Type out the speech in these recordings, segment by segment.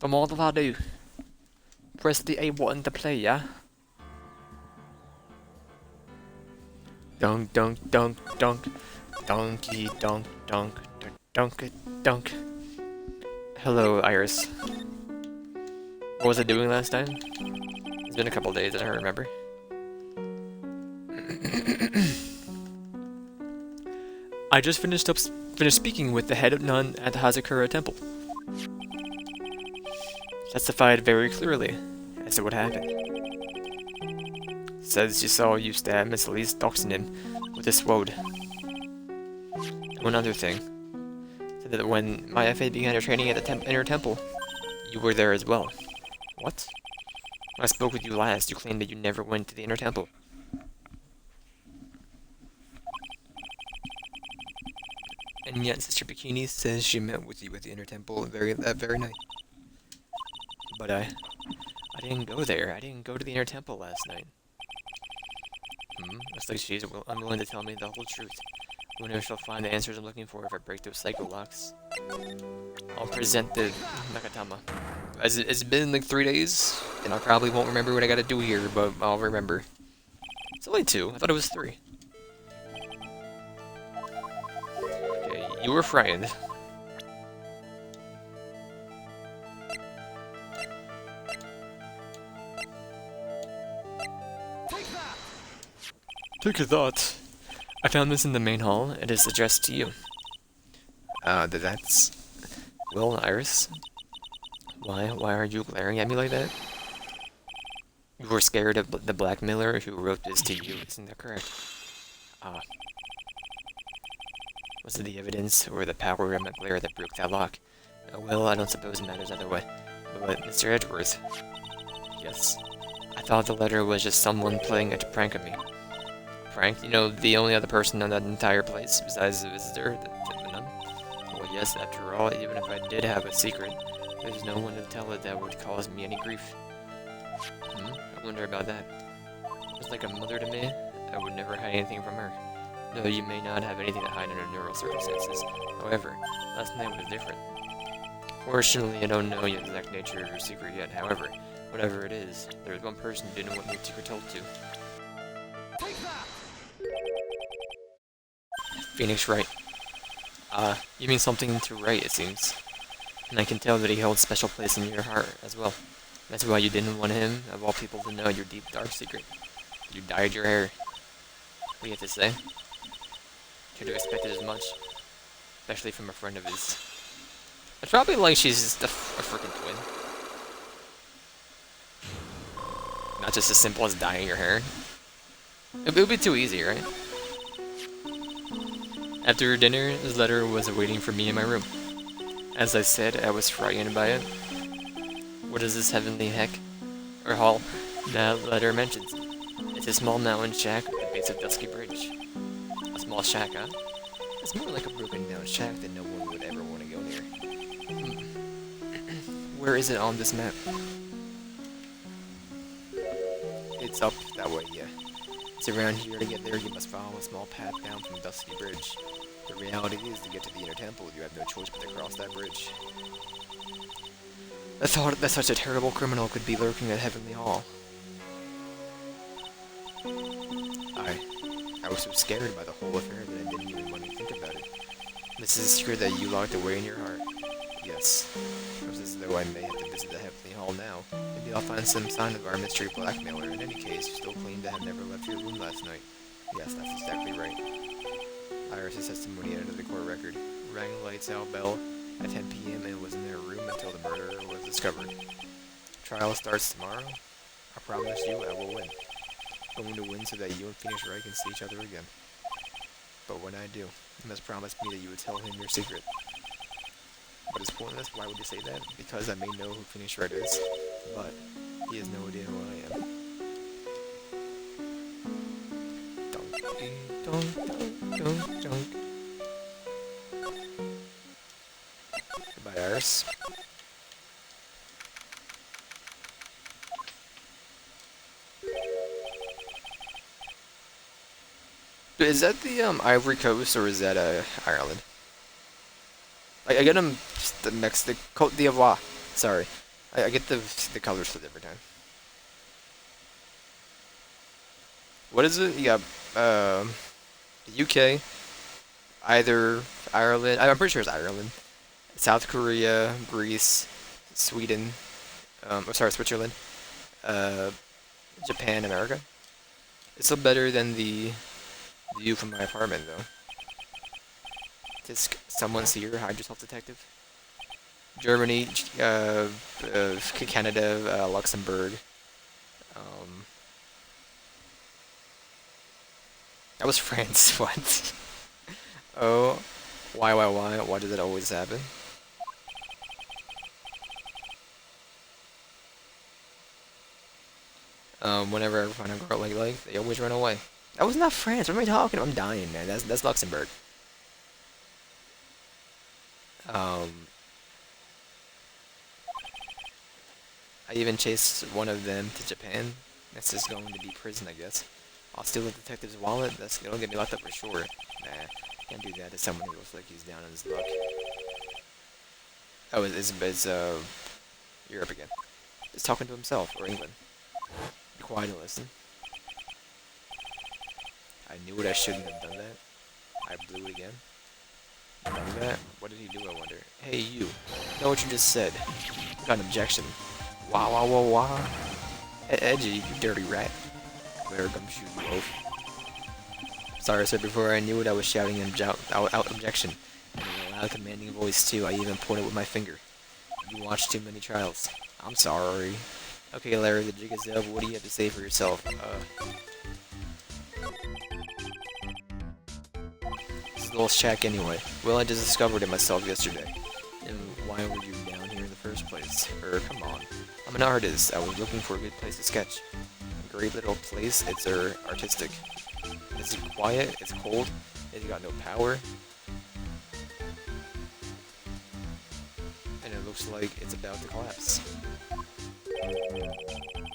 Vad må det vara du? Press the A button to play, yeah? Dunk, dunk, dunk, dunk. Donkey, dunk, dunk, dunk, dunk. Hello, Iris. What was I doing last time? It's been a couple days, I don't remember. I just finished speaking with the head of nun at the Hazakura temple. Testified very clearly as to what happened. Says she saw you stab Miss Lee's doxing him with a sword. And one other thing. Said that when my FA began her training at the inner temple, you were there as well. What? When I spoke with you last, you claimed that you never went to the inner temple. And yet Sister Bikini says she met with you at the inner temple that very night. But I didn't go there. I didn't go to the inner temple last night. Looks like she's unwilling to tell me the whole truth. I wonder if she'll find the answers I'm looking for if I break those psycho locks. I'll present the Nakatama. It's been like 3 days, and I probably won't remember what I gotta do here, but I'll remember. It's only 2. I thought it was 3. Okay, you were frightened. Take a thought. I found this in the main hall. It is addressed to you. That's... Well, Iris. Why are you glaring at me like that? You were scared of the blackmailer who wrote this to you, isn't that correct? Was it the evidence or the power of my glare that broke that lock? Well, I don't suppose it matters either way. But Mr. Edgeworth... Yes. I thought the letter was just someone playing a prank on me. Prank? You know, the only other person on that entire place besides the visitor, the nun? Well, yes, after all, even if I did have a secret, there's no one to tell it that would cause me any grief. I wonder about that. Just like a mother to me, I would never hide anything from her. No, you may not have anything to hide under normal circumstances. However, last night was different. Fortunately, I don't know the exact nature of your secret yet. However, whatever it is, there is one person who didn't want your secret told to. Phoenix Wright. You mean something to Wright, it seems. And I can tell that he holds a special place in your heart as well. That's why you didn't want him, of all people, to know your deep, dark secret. You dyed your hair. What do you have to say? Should have expected as much. Especially from a friend of his. It's probably like she's just a freaking twin. Not just as simple as dyeing your hair. It would be too easy, right? After dinner, his letter was waiting for me in my room. As I said, I was frightened by it. What is this heavenly heck, or hall, that letter mentions? It's a small mountain shack at the base of Dusky Bridge. A small shack, huh? It's more like a broken down shack that no one would ever want to go near. Where is it on this map? It's up that way, yeah. It's around here. To get there, you must follow a small path down from Dusky Bridge. The reality is, to get to the inner temple, you have no choice but to cross that bridge. I thought that such a terrible criminal could be lurking at Heavenly Hall. I was so scared by the whole affair that I didn't even want to think about it. This is a secret that you locked away in your heart. Yes. It was as though I may have to visit the Heavenly Hall now. Maybe I'll find some sign of our mystery blackmailer. In any case, you still claim to have never left your room last night. Yes, that's exactly right. Iris' testimony entered the court record. Rang the lights out bell at 10 p.m. and was in her room until the murderer was discovered. Trial starts tomorrow. I promise you I will win. I'm going to win so that you and Phoenix Wright can see each other again. But when I do, you must promise me that you would tell him your secret. But it's pointless. Why would you say that? Because I may know who Phoenix Wright is, but he has no idea who I am. Dunk, dunk, dunk, dunk. Goodbye, Iris. Is that the Ivory Coast or is that Ireland? I get them the Côte d'Ivoire. Sorry, I get the colors flipped every time. What is it? You got the UK, either Ireland. I'm pretty sure it's Ireland. South Korea, Greece, Sweden. Oh, sorry, Switzerland. Uh, Japan, America. It's still better than the view from my apartment, though. Just someone's here. Hide yourself, detective. Germany, Canada, Luxembourg. Um, that was France. What? Oh, why? Why does that always happen? Whenever I find a girl like, they always run away. That was not France. What am I talking about? I'm dying, man. That's Luxembourg. Um, I even chased one of them to Japan. That's just going to be prison, I guess. I'll steal the detective's wallet. It'll get me locked up for sure. Nah, can't do that to someone who looks like he's down on his luck. Oh, it's Europe again. He's talking to himself, or England. Be quiet and listen. I knew it, I shouldn't have done that. I blew it again. Remember that? What did he do, I wonder? Hey, you. Know what you just said. Got an objection. Wah. Edgy, you dirty rat. Wear a gumshoe, you oaf. Sorry, sir, before I knew it, I was shouting out objection. And in a loud, commanding voice, too. I even pointed with my finger. You watched too many trials. I'm sorry. Okay, Larry, the jig is up. What do you have to say for yourself? This is a little shack anyway. Well, I just discovered it myself yesterday. And why were you down here in the first place? Come on. I'm an artist. I was looking for a good place to sketch. A great little place. It's artistic. It's quiet. It's cold. It's got no power. And it looks like it's about to collapse.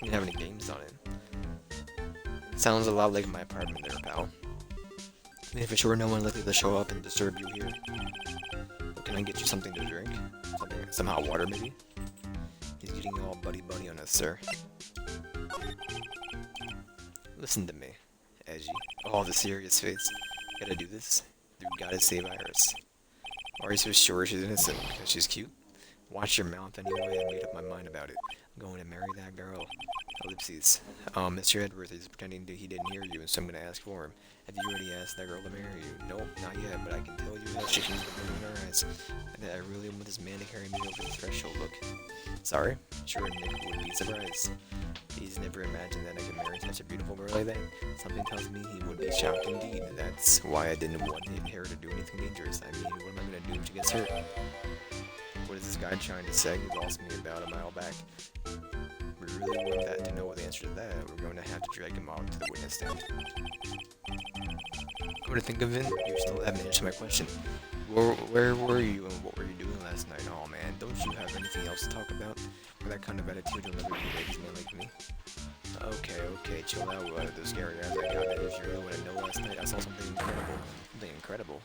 Didn't have any games on it. It sounds a lot like my apartment there, pal. And for sure, no one likely to show up and disturb you here. Can I get you something to drink? Some hot water, maybe? He's getting all buddy-buddy on us, sir. Listen to me, Edgy. Oh, the serious face. Gotta do this. You gotta save Iris. Why are you so sure she's innocent? Because she's cute? Watch your mouth anyway, I made up my mind about it. I'm going to marry that girl. Ellipses. Mr. Edwards is pretending that he didn't hear you, and so I'm gonna ask for him. Have you already asked that girl to marry you? Nope, not yet, but I can tell you that she can look in her eyes. And that I really want this man to carry me over the threshold. Look. Sorry? Sure, Nick would be surprised. He's never imagined that I could marry such a beautiful girl like that. Something tells me he would be shocked indeed. That's why I didn't want her to do anything dangerous. I mean, what am I gonna do if she gets hurt? What is this guy trying to say? He lost me about a mile back. We really want that to know the answer to that. We're going to have to drag him out to the witness stand. Come to think of it, you still haven't answered my question. Where were you and what were you doing last night? Oh man, don't you have anything else to talk about? With that kind of attitude, you'll never be ladies man like me. Okay, chill out with those scary eyes I got. If you really want to know, last night I saw something incredible. Something incredible.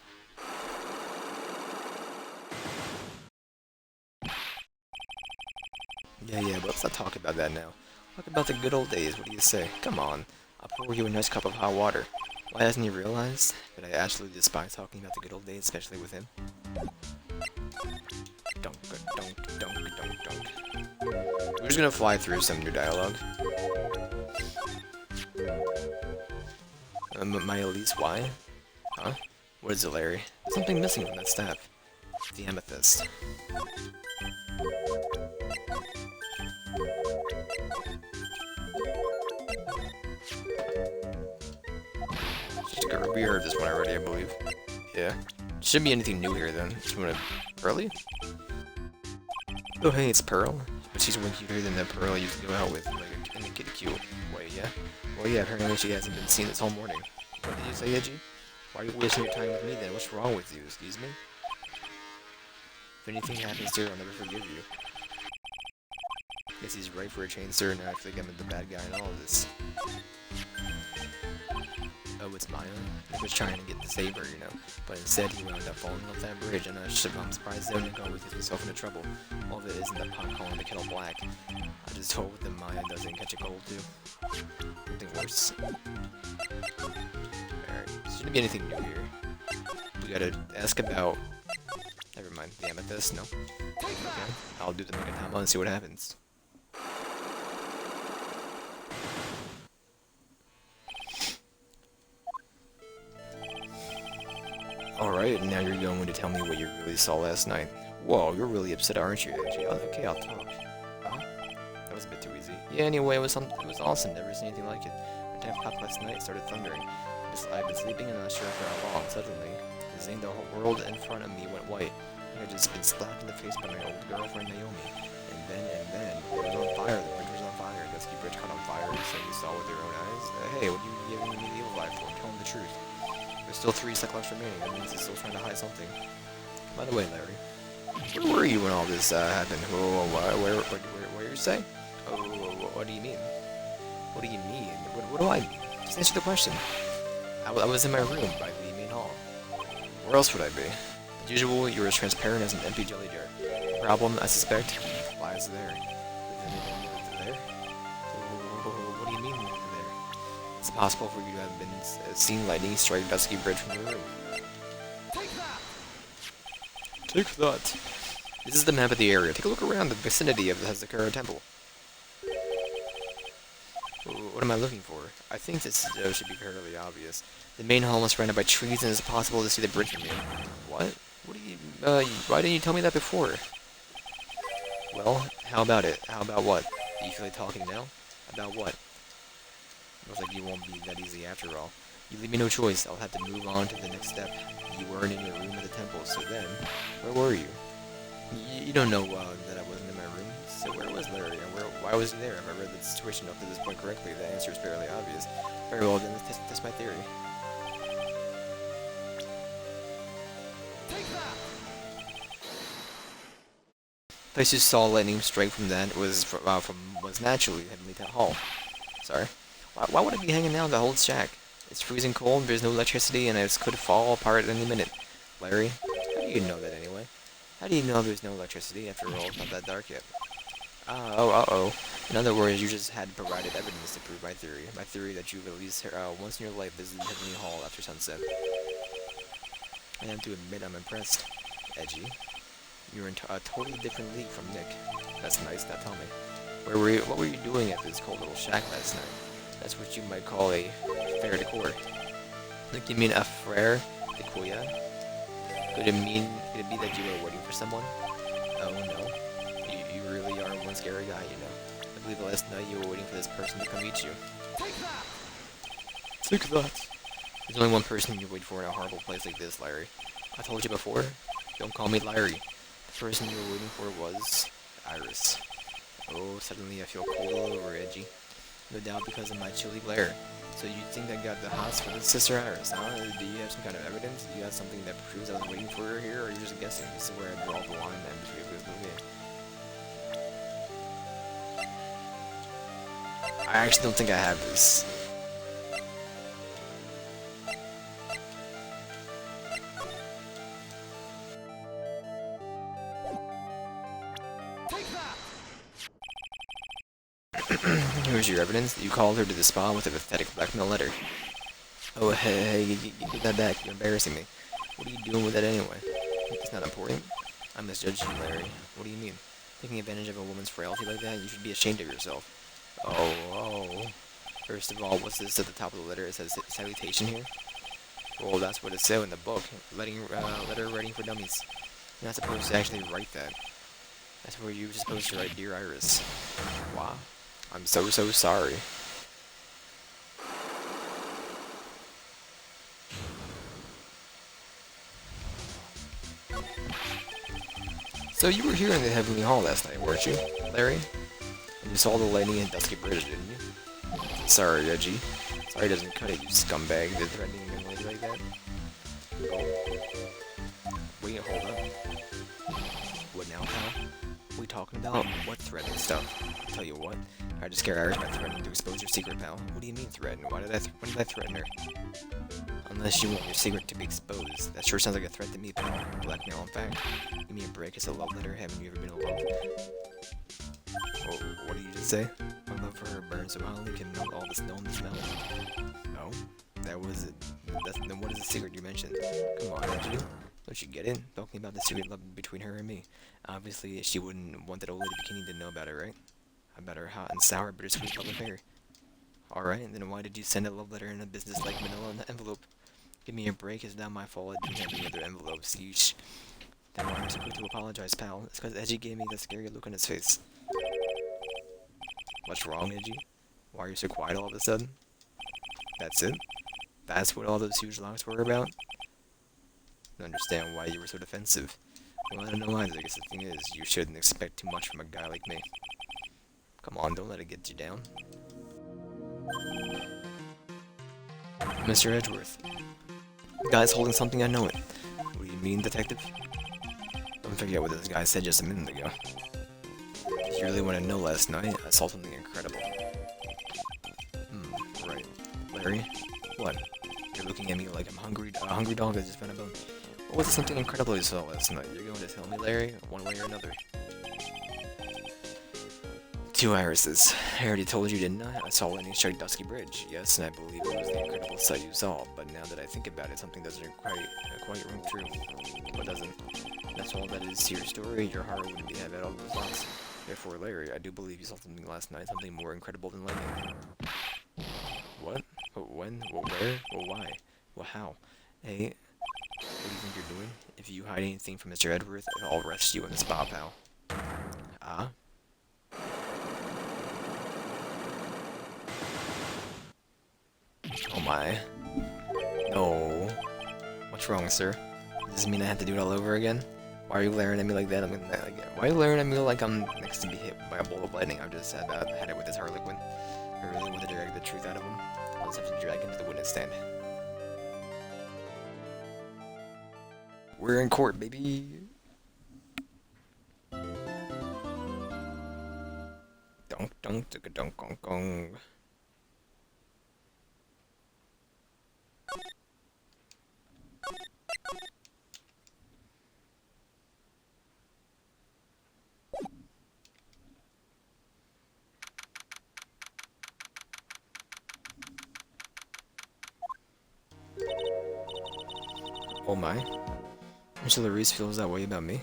Yeah, but let's not talk about that now. Talk about the good old days, what do you say? Come on, I'll pour you a nice cup of hot water. Why hasn't he realized that I absolutely despise talking about the good old days, especially with him? Dunk. We're just gonna fly through some new dialogue. My Elise, why? Huh? What is it, Larry? There's something missing from that staff. The amethyst. We heard this one already, I believe. Yeah. Shouldn't be anything new here then. Just wanna... Early? Oh hey, it's Pearl. But she's way cuter than the Pearl I used to go out with, like in the kid cute way, yeah? Well yeah, apparently she hasn't been seen this whole morning. What did you say, Edgy? Why are you wasting your time with me then? What's wrong with you, excuse me? If anything happens to her, I'll never forgive you. Guess he's right for a change, sir, now I think I'm the bad guy in all of this. Oh, it's Maya? He was trying to get the saber, you know, but instead he wound up falling off that bridge, and I'm surprised they didn't go with himself into trouble. All of it isn't the pot calling the kettle black. I just hope that Maya doesn't catch a cold, too. Something worse. Alright, shouldn't be anything new here. We gotta ask about... Never mind, the amethyst, no. Okay, I'll do the Megatama and see what happens. Alright, now you're going to tell me what you really saw last night. Whoa, you're really upset, aren't you, AJ? Okay, I'll talk. Huh? That was a bit too easy. Yeah, anyway, it was awesome. Never seen anything like it. When time popped last night, it started thundering. I've been sleeping and not sure for how long. Suddenly, the whole world in front of me went white. I had just been slapped in the face by my old girlfriend, Naomi. And then, it was on fire. The bridge was on fire. Dusky Bridge caught on fire, so you saw with your own eyes. Hey, what are you giving me the evil eye for? Tell me the truth. There's still 3 cyclops remaining. That means it's still trying to hide something. By the way, Larry, where were you when all this happened? Whoa, where you say? Oh, what do you mean? What do you mean? What do I mean? Just answer the question. I was in my room by the main hall. Where else would I be? As usual, you were as transparent as an empty jelly jar. The problem, I suspect, lies there. There? What do you mean there? It's possible for you to have been seen lightning strike Dusky Bridge from your room. Take that! This is the map of the area. Take a look around the vicinity of the Hazakura Temple. What am I looking for? I think this should be fairly obvious. The main hall is surrounded by trees and it's possible to see the bridge from here. What? What do you, why didn't you tell me that before? Well, how about it? How about what? Do you feel like talking now? About what? Looks like you won't be that easy after all. You leave me no choice. I'll have to move on to the next step. You weren't in your room at the temple, so then, where were you? You don't know that I wasn't in my room. So where was Larry, and why was he there? If I read the situation up to this point correctly, the answer is fairly obvious. Very well, then let's test my theory. Place you saw lightning strike from that was naturally Heavenly Hall. Sorry. Why would I be hanging out in the old shack? It's freezing cold, there's no electricity, and it could fall apart at any minute. Larry, how do you know that anyway? How do you know there's no electricity? After all, it's not that dark yet. Uh-oh. In other words, you just had provided evidence to prove my theory. My theory that you've at least once in your life visited Heavenly Hall after sunset. I have to admit I'm impressed. Edgy. You're in a totally different league from Nick. That's nice, now tell me. What were you doing at this cold little shack last night? That's what you might call a frere de cour. Like, you mean a frere de cour? Could it be that you were waiting for someone? Oh no. You really are one scary guy, you know. I believe last night you were waiting for this person to come meet you. Take that! There's only one person you wait for in a horrible place like this, Larry. I told you before. Don't call me Larry. The person you were waiting for was Iris. Oh, suddenly I feel cold all over, Edgy. No doubt because of my chilly glare. So you think I got the hots for this Sister Iris, huh? Do you have some kind of evidence? Do you have something that proves I was waiting for her here, or are you just guessing? This is where I draw the line and between this movie. I actually don't think I have this. Here's your evidence that you called her to the spa with a pathetic blackmail letter. Oh, hey, get that back. You're embarrassing me. What are you doing with that anyway? It's not important. I misjudged you, Larry. What do you mean? Taking advantage of a woman's frailty like that? You should be ashamed of yourself. Oh. First of all, what's this at the top of the letter? It says salutation here? Well, that's what it said in the book. Letter writing for dummies. You're not supposed to actually write that. That's where you're supposed to write Dear Iris. Wow. I'm so sorry. So you were here in the Heavenly Hall last night, weren't you, Larry? And you saw the lightning in Dusky Bridge, didn't you? Sorry, Edgy. Sorry doesn't cut it, you scumbag. They're threatening me like that. Oh. Wait, hold up. What now, pal? Wait talking about? What threat and stuff? I'll tell you what. I just scare Iris by threatening to expose your secret, pal. What do you mean threaten? When did I threaten her? Unless you want your secret to be exposed. That sure sounds like a threat to me, pal. Blackmail, in fact. Give me a break. It's a love letter. Haven't you ever been in love? Oh, what did you just say? My love for her burns so hotly, can melt all the snow in the smell. Oh? That was it. Then what is the secret you mentioned? Come on, don't you get it? Talking about the secret love between her and me. Obviously, she wouldn't want that old lady bikini to know about it, right? About her hot and sour, bittersweet love affair. Alright, then why did you send a love letter in a business-like manila envelope? Give me a break, it's not my fault I didn't have any other envelopes. Yeesh. Then why are you so quick to apologize, pal? It's because Edgy gave me the scary look on his face. What's wrong, Edgy? Why are you so quiet all of a sudden? That's it? That's what all those huge locks were about? I don't understand why you were so defensive. Well, I don't know either. I guess the thing is, you shouldn't expect too much from a guy like me. Come on, don't let it get you down. Mr. Edgeworth. The guy's holding something, I know it. What do you mean, detective? Don't forget what this guy said just a minute ago. If you really want to know, last night, I saw something incredible. Right. Larry? What? You're looking at me like I'm hungry, a hungry dog that just found a bone. What was something incredible you saw last night? You're going to tell me, Larry, one way or another. 2 irises. I already told you, didn't I? I saw lightning strike Dusky Bridge. Yes, and I believe it was the incredible sight you saw. But now that I think about it, something doesn't quite ring true. What doesn't? That's all that is to your story. Your heart wouldn't be have all those thoughts. Therefore, Larry, I do believe you saw something last night, something more incredible than lightning. What? When? Where? Why? How? Hey, what do you think you're doing? If you hide anything from Mr. Edgeworth, I'll arrest you on the spot, pal. Ah? Oh my. No. What's wrong, sir? Does this mean I have to do it all over again? Why are you glaring at me like that? Why are you glaring at me like I'm next to be hit by a bolt of lightning? I've just had it with this Harlequin. I really want to drag the truth out of him. I'll just have to drag him to the witness stand. We're in court, baby! Dunk dunk dunk dunk dunk dunk. Oh my. Mr. Larice feels that way about me.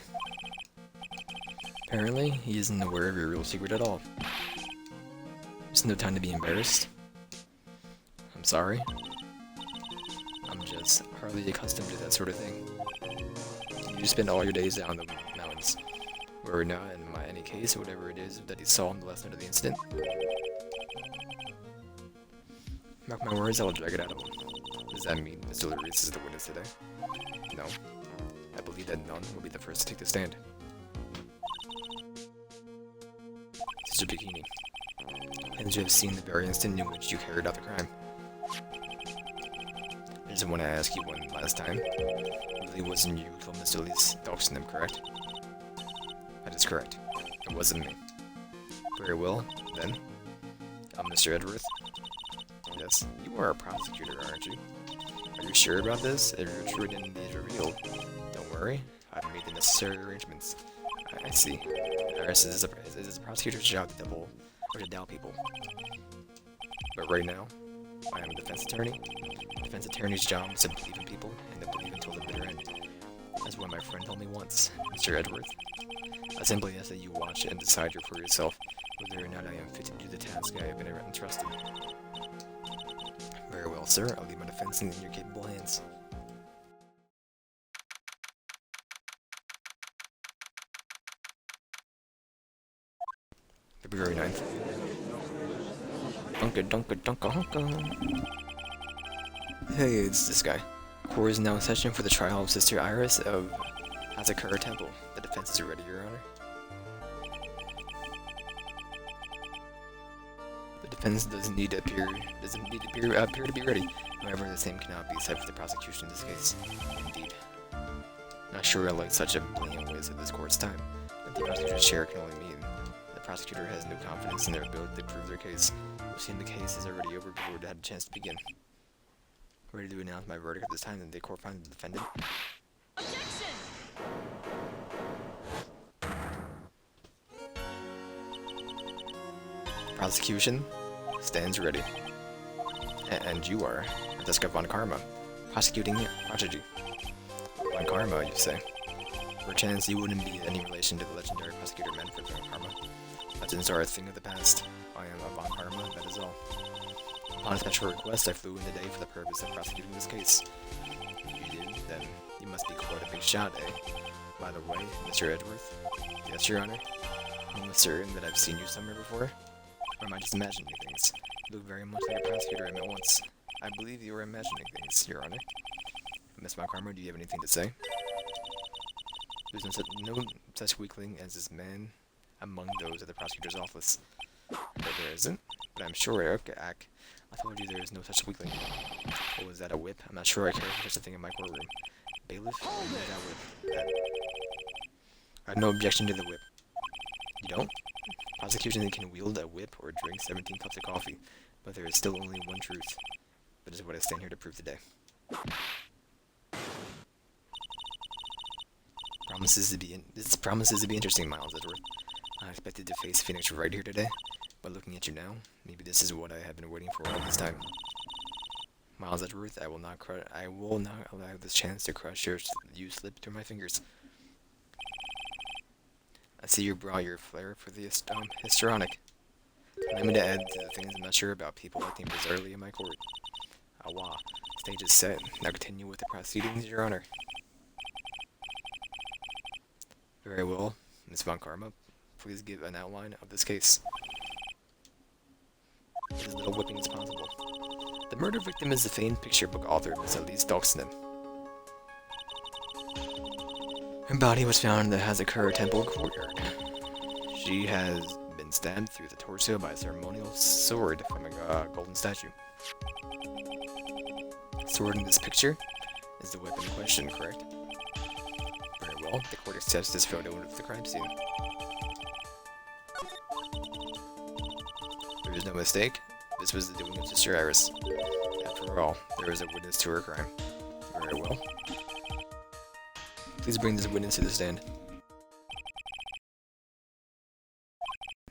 Apparently, he isn't aware of your real secret at all. There's no time to be embarrassed. I'm sorry. I'm just hardly accustomed to that sort of thing. You spend all your days out in the mountains. Or not, in any case, whatever it is that he saw on the last night of the incident. Mark my words, I will drag it out of him. Does that mean Mr. Larice is the witness today? No. I believe that none will be the first to take the stand. Sister Bikini, and you have seen the very instant in which you carried out the crime. I just want to ask you one last time. It really wasn't you who killed Mr. Lee's dogs in them, correct? That is correct. It wasn't me. Very well, then. Mr. Edgeworth? Yes, you are a prosecutor, aren't you? Are you sure about this? If your true identity is revealed, don't worry. I've made the necessary arrangements. I see. Iris, it is a prosecutor's job to double or to doubt people. But right now, I am a defense attorney. A defense attorney's job is to believe in people and to believe until the bitter end. That's what my friend told me once, Mr. Edgeworth. I simply ask that you watch and decide for yourself whether or not I am fit to do the task I have been entrusted. Very well, sir. I'll leave my defense in your capable hands. February 9th. Dunka dunka dunka hunka. Hey, it's this guy. Court is now in session for the trial of Sister Iris of Hazakura Temple. The defense is ready, Your Honor. The defense doesn't need to appear to be ready. However, the same cannot be said for the prosecution in this case. Indeed. Not sure I like such a blatant waste of this court's time. empty prosecutor's chair can only mean the prosecutor has no confidence in their ability to prove their case. We've seen the case is already over before it had a chance to begin. Ready to announce my verdict at this time that the court finds the defendant. Objection! Prosecution stands ready. And you are Jessica Von Karma, prosecuting prodigy. Von Karma, you say? For a chance, you wouldn't be any relation to the legendary prosecutor Manfred Von Karma. Legends are a thing of the past. I am a Von Karma, that is all. Upon a special request, I flew in today for the purpose of prosecuting this case. If you did, then you must be quite a big shot, eh? By the way, Mr. Edgeworth? Yes, Your Honor? I'm almost certain that I've seen you somewhere before. Or am I just imagining things? You look very much like a prosecutor I met once. I believe you are imagining things, Your Honor. Miss Von Karma, do you have anything to say? There's no such weakling as this man among those at the prosecutor's office. But there isn't? But I'm sure, okay, I told you there is no such weakling. Oh, was that a whip? I'm not sure I care for such a thing in my courtroom. Bailiff? Remove that whip. I have no objection to the whip. You don't? Prosecution can wield a whip or drink 17 cups of coffee, but there is still only one truth. That is what I stand here to prove today. This promises to be interesting, Miles Edgeworth. I expected to face Phoenix Wright here today, but looking at you now, maybe this is what I have been waiting for all this time. Miles Edgeworth, I will not allow this chance to crush you slip through my fingers. I see you brought your flair for the histrionic. Allow me to add to the things I'm not sure about people acting bizarrely in my court. Awa, stage is set. Now continue with the proceedings, Your Honor. Very well, Miss Von Karma, please give an outline of this case. As little whipping as possible. The murder victim is the famed picture book author, Miss Elise Doxton. Her body was found in the Hazakura Temple courtyard. She has been stabbed through the torso by a ceremonial sword from a golden statue. The sword in this picture is the weapon in question, correct? Very well, the court accepts this photo of the crime scene. There is no mistake. This was the doing of Sister Iris. After all, there is a witness to her crime. Very well. Please bring this witness to the stand.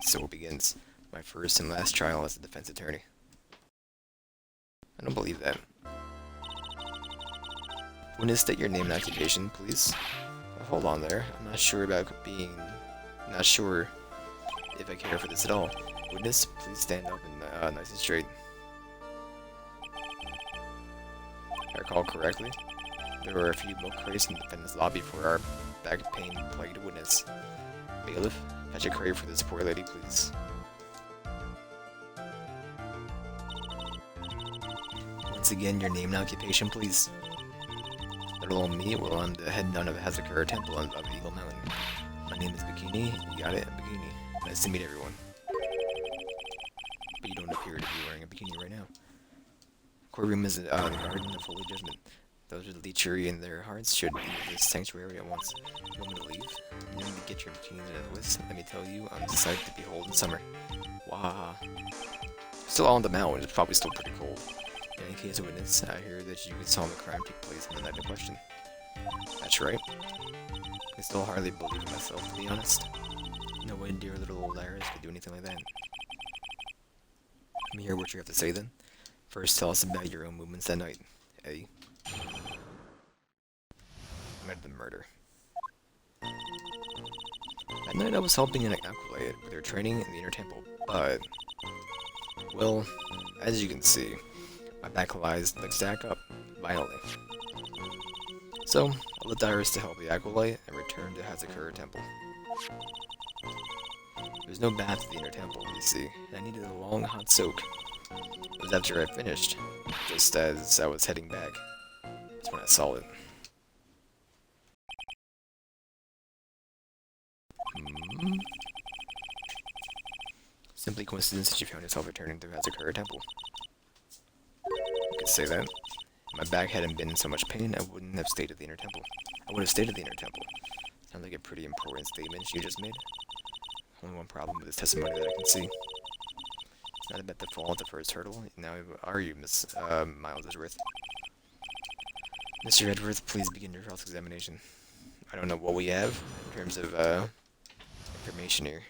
So it begins. My first and last trial as a defense attorney. I don't believe that. Witness, state your name and occupation, please. Hold on there. I'm not sure about being... Not sure if I care for this at all. Witness, please stand up and nice and straight. If I recall correctly, there were a few milk crates in the defendant's lobby for our back pain-plagued witness. Bailiff, fetch a crate for this poor lady, please. Once again, your name and occupation, please. Little old me, well, I'm the head nun of Hazakura Temple of Eagle Mountain. My name is Bikini. You got it? Bikini. Nice to meet everyone. But you don't appear to be wearing a bikini right now. Courtroom is the garden of holy judgment. Those with lechery in their hearts should leave this sanctuary at once. You want me to leave? You want me to get your bikini to the whisk? Let me tell you, I'm excited to behold in summer. Wow. Still on the mountain, it's probably still pretty cold. In any case, witness, I hear that you saw the crime take place on the night in question. That's right. I still hardly believe in myself, to be honest. No way dear little old Iris could do anything like that. Let me hear what you have to say then. First, tell us about your own movements that night, eh? Night of the murder. That night I was helping an acolyte with her training in the inner temple, but... Well, as you can see, my back lies like stack up, violently. So, I left Iris to help the acolyte and returned to Hazakura Temple. There was no bath at the inner temple, you see, and I needed a long hot soak. It was after I finished, just as I was heading back. That's when I saw it. Simply coincidence that you found yourself returning to Hazakura Temple. You could say that. If my back hadn't been in so much pain, I wouldn't have stayed at the inner temple. I would have stayed at the inner temple. Sounds like a pretty important statement you just made. Only one problem with this testimony that I can see. It's not about to fall at the first hurdle. Now, are you, Miss Miles Edgeworth? Mr. Edgeworth, please begin your cross-examination. I don't know what we have in terms of information here.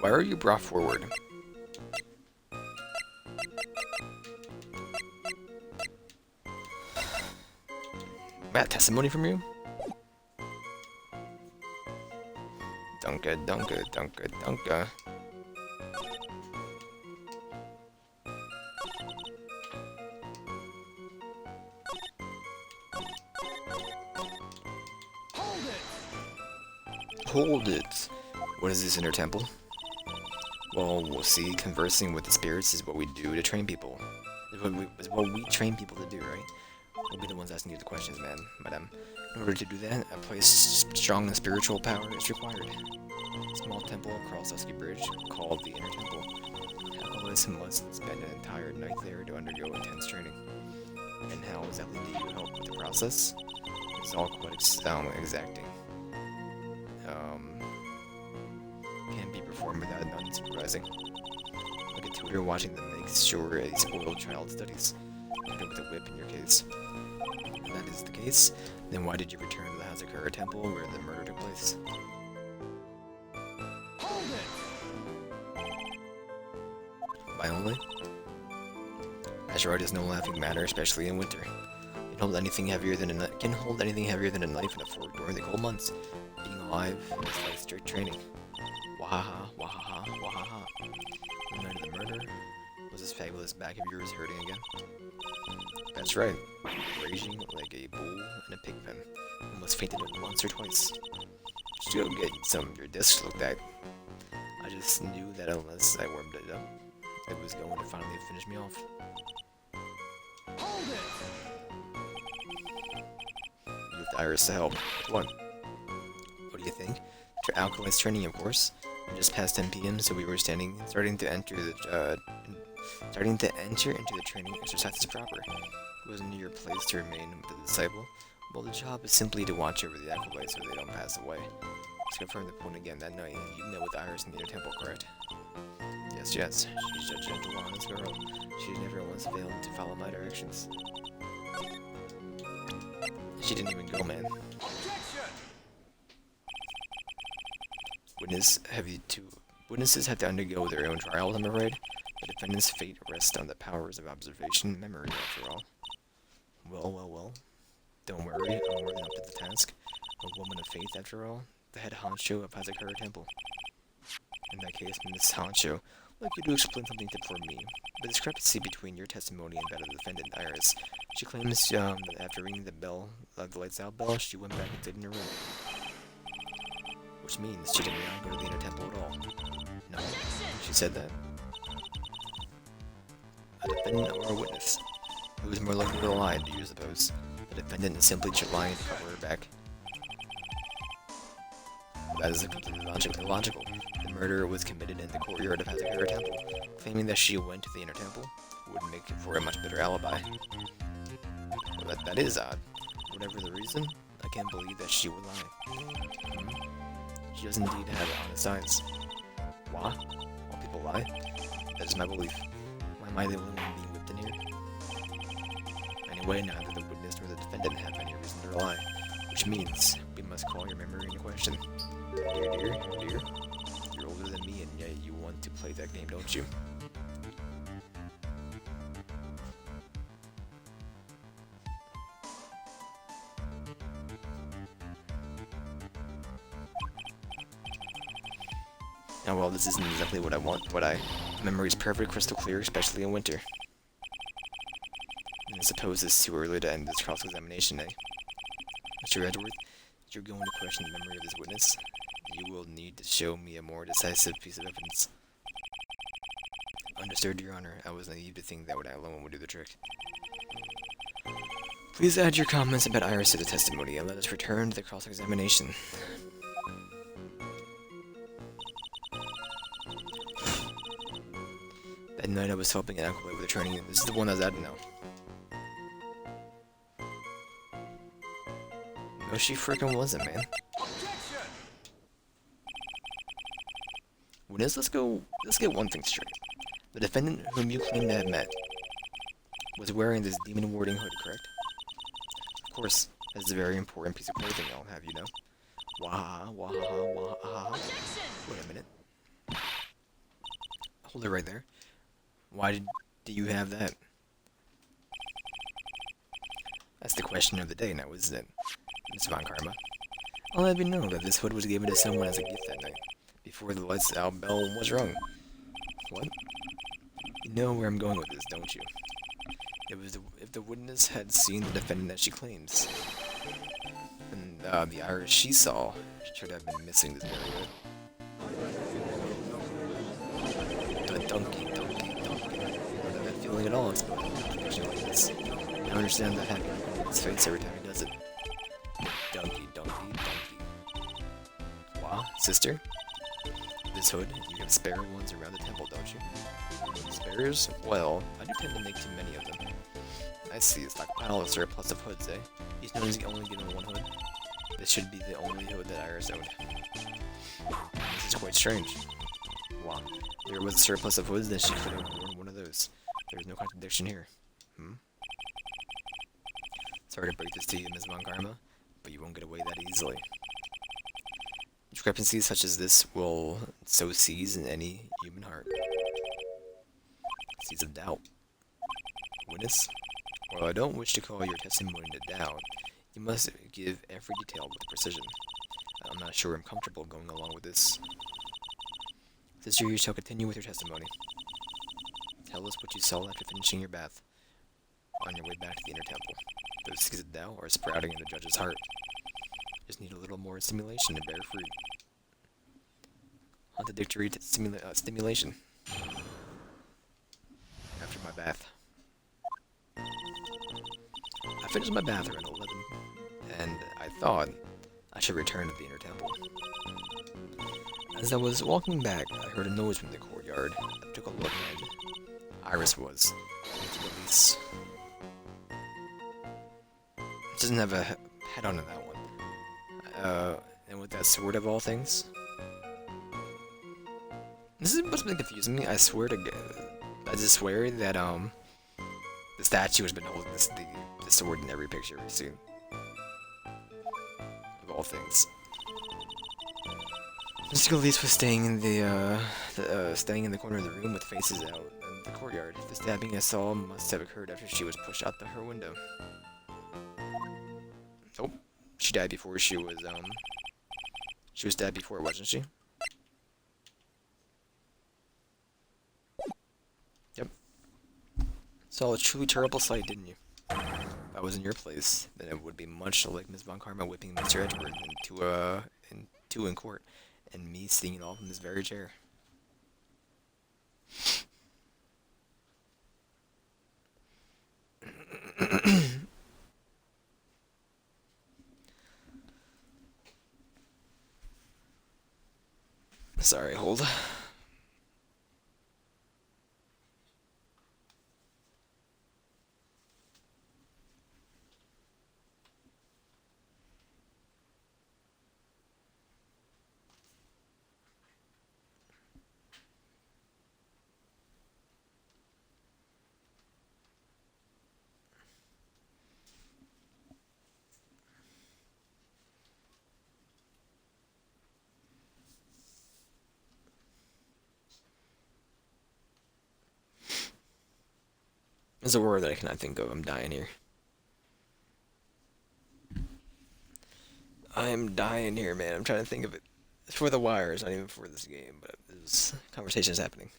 Why are you brought forward? Matt, testimony from you? Dunka, dunka, dunka, dunka. Hold it! What is this inner temple? Well, we'll see. Conversing with the spirits is what we do to train people. Is what we train people to do, right? We'll be the ones asking you the questions, madam. In order to do that, a place strong in spiritual power is required. A small temple across Dusky Bridge, called the Inner Temple. Alcoholists must spend an entire night there to undergo intense training. And how exactly do you help with the process? It's all quite exacting. Can't be performed without none supervising. Like a tutor watching them make sure a spoiled child studies. With a whip in your case. If that is the case, then why did you return to the Hazakura Temple where the murder took place? Hold it! Why only? Asteroid is no laughing matter, especially in winter. Can hold anything heavier than a knife in a fork during the cold months. Being alive is like strict training. Wahaha, wahaha, wahaha. The night of the murder, was this fabulous back of yours hurting again? That's right. Raging like a bull in a pig pen. Almost fainted once or twice. Should go get some of your discs looked at. I just knew that unless I warmed it up, it was going to finally finish me off. Hold it! You have Iris to help. What? What do you think? Alkalize training, of course. We're just past 10 p.m., so we were starting to enter into the training exercises proper. It wasn't your place to remain with the disciple. Well, the job is simply to watch over the acolytes so they don't pass away. To confirm the point again, that night you met with Iris in the inner temple, correct? Yes. She's a gentle, honest girl. She never once failed to follow my directions. She didn't even go, man. Witnesses have to undergo their own trials, I'm afraid. The defendant's fate rests on the powers of observation and memory, after all. Well. Don't worry, I'm more than up to the task. A woman of faith, after all. The head honcho of Hazakura Temple. In that case, Miss Honcho, I'd like you to explain something for me. The discrepancy between your testimony and that of the defendant, Iris. She claims that after ringing the bell, the lights out bell, she went back and stayed in her room. Which means she did not go to the inner temple at all. No, she said that. A defendant or a witness? Who is more likely to lie, do you suppose? The defendant is simply lying to cover her back. That is completely illogical. The murder was committed in the courtyard of Hazakura Temple. Claiming that she went to the inner temple would make for a much better alibi. Well, that is odd. Whatever the reason, I can't believe that she would lie. She does indeed have honest eyes. What? All people lie? That is my belief. Why am I the only one being whipped in here? Anyway, neither the witness nor the defendant have any reason to lie. Which means, we must call your memory into question. Dear, you're older than me and yet you want to play that game, don't you? Oh well, this isn't exactly what I want, but memory's perfect, crystal clear, especially in winter. And I suppose it's too early to end this cross-examination, eh? Mr. Edgeworth, if you're going to question the memory of this witness, you will need to show me a more decisive piece of evidence. Understood, Your Honor. I was naive to think that I alone would do the trick. Please add your comments about Iris to the testimony, and let us return to the cross-examination. That night I was helping an acolyte with the training. This is the one I was at now. No, she freaking wasn't, man. Objection! Witness, let's get one thing straight. The defendant whom you claim to have met was wearing this demon warding hood, correct? Of course, that's a very important piece of clothing, I'll have you know. Waha, waha, waha. Wait a minute. Hold it right there. Why do you have that? That's the question of the day now, isn't it, Miss Von Karma? I'll have you know that this hood was given to someone as a gift that night, before the lights out bell was rung. What? You know where I'm going with this, don't you? If the witness had seen the defendant that she claims, and the iris she saw should have been missing this very hood. Donkey. I don't have that feeling at all. It's like this. I understand that happy on his face every time he does it. Donkey. Wah, sister? This hood, you have spare ones around the temple, don't you? Spares? Well, I do tend to make too many of them. I see, a stockpile of surplus of hoods, eh? Each known is only given one hood. This should be the only hood that Iris owned. This is quite strange. Wow. There was a surplus of hoods, then she could have worn one of those. There is no contradiction here. Sorry to break this to you, Ms. Von Karma, but you won't get away that easily. Discrepancies such as this will sow seeds in any human heart. Seeds of doubt. Witness? While I don't wish to call your testimony to doubt, you must give every detail with precision. I'm not sure I'm comfortable going along with this. Sister, you shall continue with your testimony. Tell us what you saw after finishing your bath on your way back to the inner temple. Those seeds of doubt are sprouting in the judge's heart. Just need a little more stimulation to bear fruit. Contradictory stimulation. After my bath. I finished my bath around 11, and I thought I should return to the inner temple. As I was walking back, I heard a noise from the courtyard. I took a look, and Iris was into the lease. It doesn't have a head on that one. And with that sword of all things. This is what's been confusing me. I swear to God, I just swear that the statue has been holding the sword in every picture we've seen. Of all things. Mr. Elise was staying in the corner of the room with faces out in the courtyard. The stabbing I saw must have occurred after she was pushed out her window. Oh, she died before she was stabbed before, wasn't she? Yep. Saw a truly terrible sight, didn't you? If I was in your place, then it would be much like Miss Von Karma whipping Mr. Edward in court, and me seeing it all from this very chair. Sorry, hold. There's a word that I cannot think of. I'm dying here. I am dying here, man. I'm trying to think of it. It's for the wires, not even for this game, but this conversation is happening.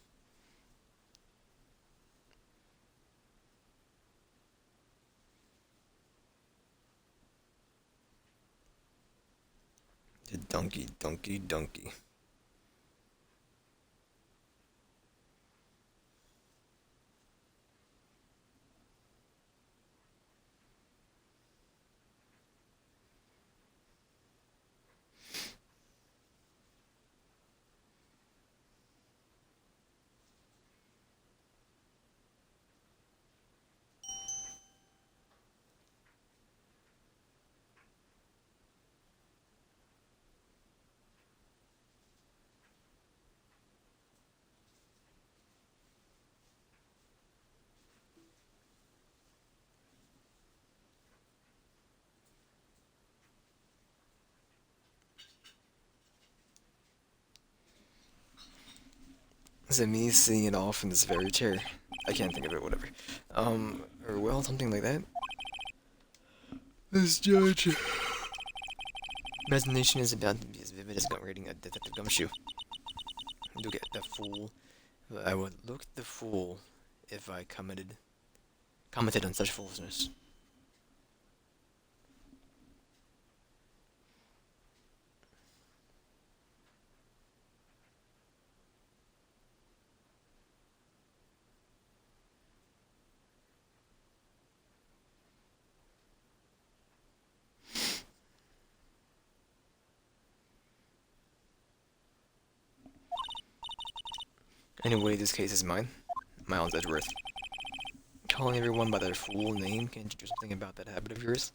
Donkey. Is it me seeing it off in this very chair? I can't think of it, whatever. Or well, something like that. This judge. Imagination is about to be as vivid as reading a Detective Gumshoe. Look at the fool. I would look the fool if I commented on such foolishness. Anyway, this case is mine. Miles Edgeworth. Calling everyone by their full name, can't you do something about that habit of yours?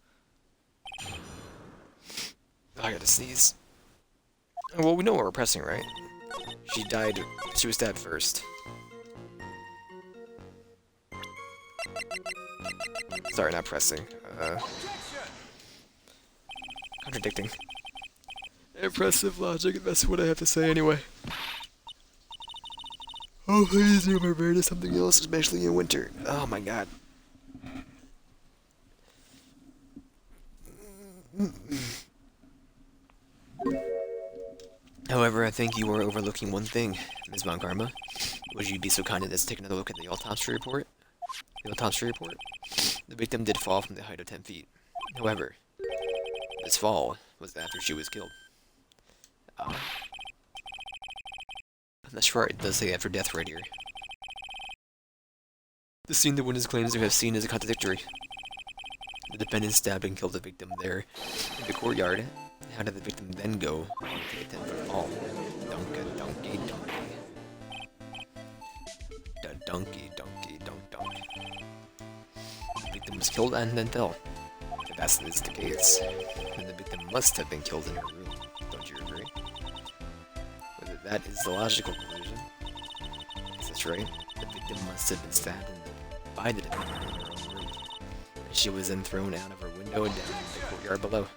I gotta sneeze. Well, we know what we're pressing, right? She was stabbed first. Sorry, not pressing. Contradicting. Impressive logic, that's what I have to say anyway. Oh, please do prepare to something else, especially in winter. Oh my god. However, I think you are overlooking one thing, Ms. Von Karma. Would you be so kind as to take another look at the autopsy report? The autopsy report? The victim did fall from the height of 10 feet. However, this fall was after she was killed. That's right, it does say after death right here. The scene the witness claims to have seen is contradictory. The defendant stabbed and killed the victim there in the courtyard. How did the victim then go to take a 10-foot fall? Donkey. Donkey. The victim was killed and then fell. If that is the case, then the victim must have been killed in her room. Don't you agree? Whether that is the logical conclusion. Is this right? The victim must have been stabbed by the defendant in her own room. And she was then thrown out of her window and down into the courtyard below.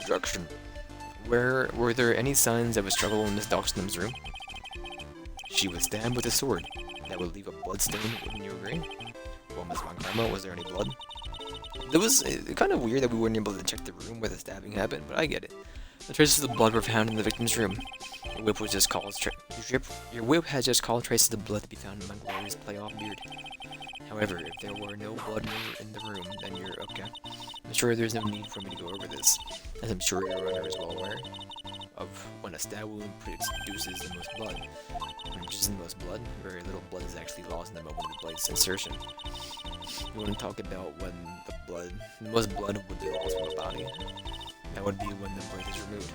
Objection. Were there any signs of a struggle in Miss Docksnum's room? She was stabbed with a sword. That would leave a blood stain, wouldn't you agree? Well, Miss Von Karma, was there any blood? It was kind of weird that we weren't able to check the room where the stabbing happened, but I get it. The traces of the blood were found in the victim's room. Your whip was just called your whip has just called traces of blood to be found in Gloria's playoff beard. However, if there were no blood in the room, then you're okay. I'm sure there's no need for me to go over this, as I'm sure your owner is well aware of when a stab wound produces the most blood. When it produces the most blood, very little blood is actually lost in the moment of the blade's insertion. You want to talk about when the most blood would be lost from the body? That would be when the blade is removed.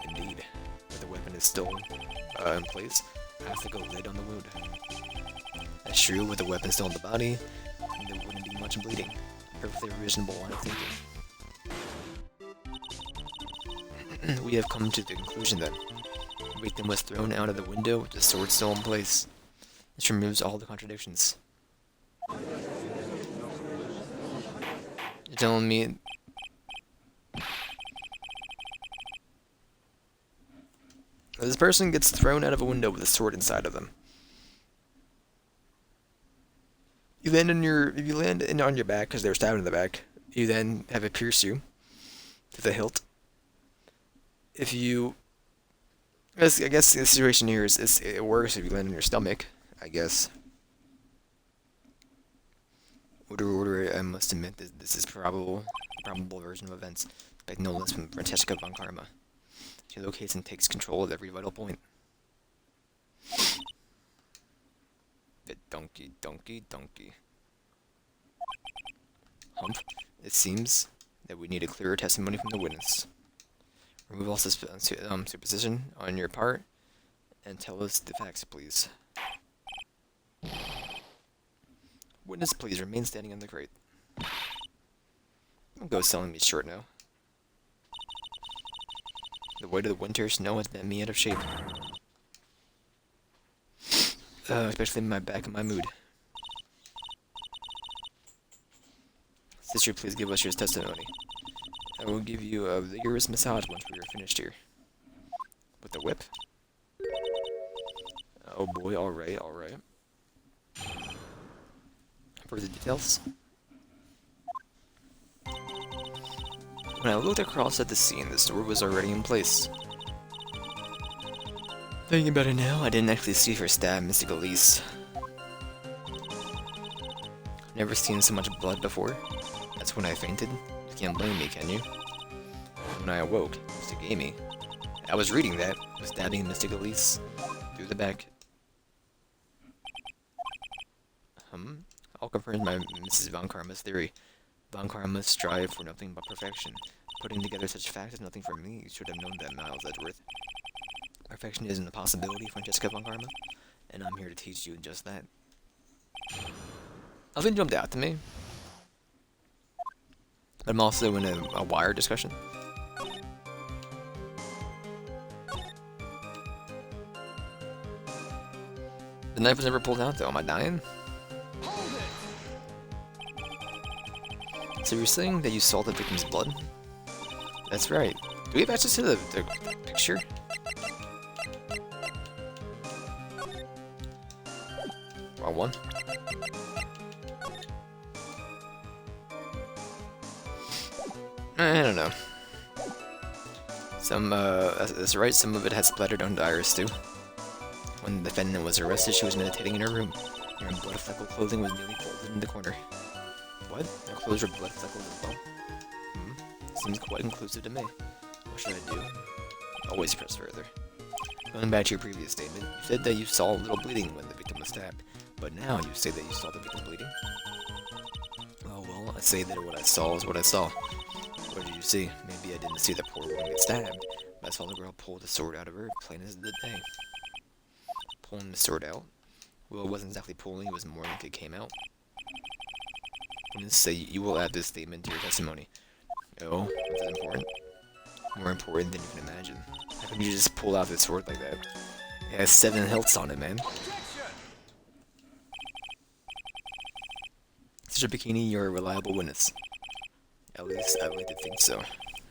Indeed, if the weapon is still in place, I have to go lid on the wound. That's true, with the weapon still in the body, there wouldn't be much bleeding. Perfectly reasonable line of thinking. We have come to the conclusion that the victim was thrown out of the window with the sword still in place. This removes all the contradictions. You're telling me... This person gets thrown out of a window with a sword inside of them. You land on your back because they were stabbed in the back. You then have it pierce you to the hilt. If you, I guess the situation here is it works if you land on your stomach. I guess. Order. I must admit that this is probable version of events, but no less from Francesca Von Karma. She locates and takes control of every vital point. The donkey. Hump. It seems that we need a clearer testimony from the witness. Remove all supposition on your part, and tell us the facts, please. Witness, please remain standing on the crate. Don't go selling me short now. The weight of the winter snow has bent me out of shape. Especially my back and my mood. Sister, please give us your testimony. I will give you a vigorous massage once we are finished here. With the whip? Oh boy, alright, alright. Further details? When I looked across at the scene, the sword was already in place. Thinking about it now, I didn't actually see her stab Mystic Elise. Never seen so much blood before. That's when I fainted. You can't blame me, can you? When I awoke, Mystic Amy. I was reading that, was stabbing Mystic Elise through the back. I'll confirm my Mrs. Von Karma's theory. Von Karma strive for nothing but perfection. Putting together such facts is nothing for me. You should have known that, Miles Edgeworth. Perfection isn't a possibility, Francesca Von Karma, and I'm here to teach you just that. Nothing jumped out to me. But I'm also in a wire discussion. The knife was never pulled out though, am I dying? So you're saying that you saw the victim's blood? That's right. Do we have access to the picture? Wrong one. I don't know. That's right, some of it had splattered onto Iris too. When the defendant was arrested, she was meditating in her room. Her blood-fleckled clothing was nearly folded in the corner. What? Her clothes were blood-fleckled as well? Seems quite conclusive to me. What should I do? Always press further. Going back to your previous statement, you said that you saw a little bleeding when the victim was stabbed, but now you say that you saw the victim bleeding? Oh well, I say that what I saw is what I saw. What did you see? Maybe I didn't see the poor woman get stabbed, but I saw the girl pull the sword out of her, plain as the day. Pulling the sword out? Well, it wasn't exactly pulling, it was more like it came out. I'm going to say you will add this statement to your testimony. Oh, is that important? More important than you can imagine. How can you just pull out this sword like that? It has 7 healths on it, man. Sister Bikini, you're a reliable witness. At least I like to think so.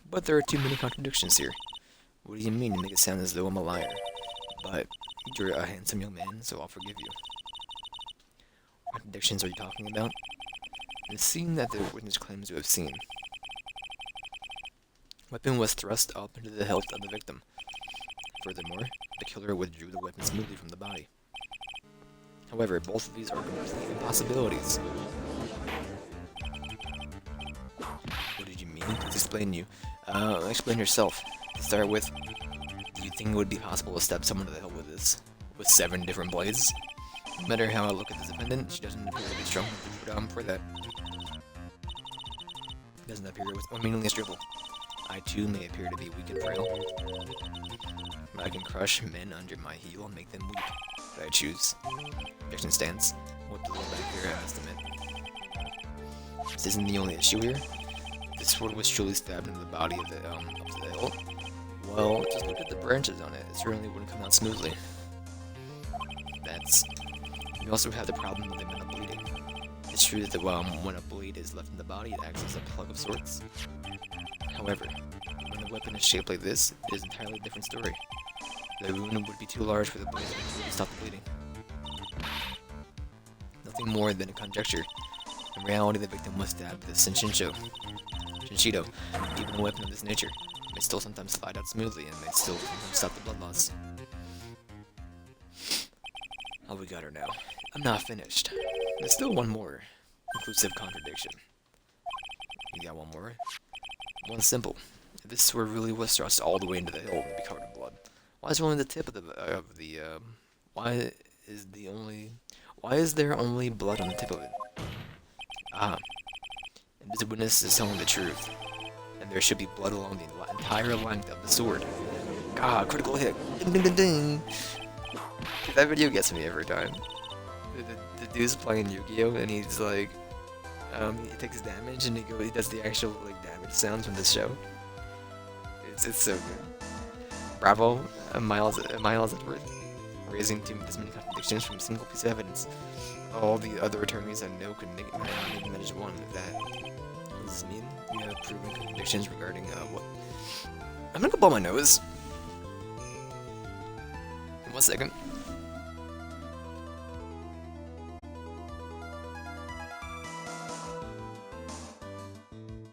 But there are too many contradictions here. What do you mean? You make it sound as though I'm a liar. But you're a handsome young man, so I'll forgive you. What contradictions are you talking about? The scene that the witness claims to have seen. Weapon was thrust up into the hilt of the victim. Furthermore, the killer withdrew the weapon smoothly from the body. However, both of these are complete impossibilities. What did you mean? Please explain you. Explain yourself. To start with, do you think it would be possible to stab someone to the hilt with this? With 7 different blades? No matter how I look at the defendant, she doesn't appear to be strong enough for that. Doesn't appear with a meaningless dribble. I too may appear to be weak and frail. But I can crush men under my heel and make them weak. But I choose. Objection stands. What the little back here, I must admit. This isn't the only issue here. This sword was truly stabbed into the body of the, up to the hilt. Well, just look at the branches on it. It certainly wouldn't come out smoothly. You also have the problem of the amount of bleeding. It's true that when a blade is left in the body, it acts as a plug of sorts. However, when the weapon is shaped like this, it is an entirely different story. The wound would be too large for the blade to stop the bleeding. Nothing more than a conjecture. In reality, the victim was stabbed with a Shinshido. Even a weapon of this nature may still sometimes slide out smoothly and may still sometimes stop the blood loss. Oh, we got her now. I'm not finished. There's still one more conclusive contradiction. You got one more? One simple. If this sword really was thrust all the way into the hilt, it would be covered in blood. Why is only the tip of the why is there only blood on the tip of it? Ah. And this witness is telling the truth. And there should be blood along the entire length of the sword. Ah, critical hit. Ding ding ding ding. That video gets me every time. The dude's playing Yu-Gi-Oh! And he's like, he takes damage and he does the actual like damage sounds from the show. It's so good. Bravo, Miles Edgeworth, raising this many contradictions from a single piece of evidence. All the other attorneys I know could not manage one of that. What does this mean? You have proven contradictions regarding what? I'm gonna go blow my nose. In 1 second.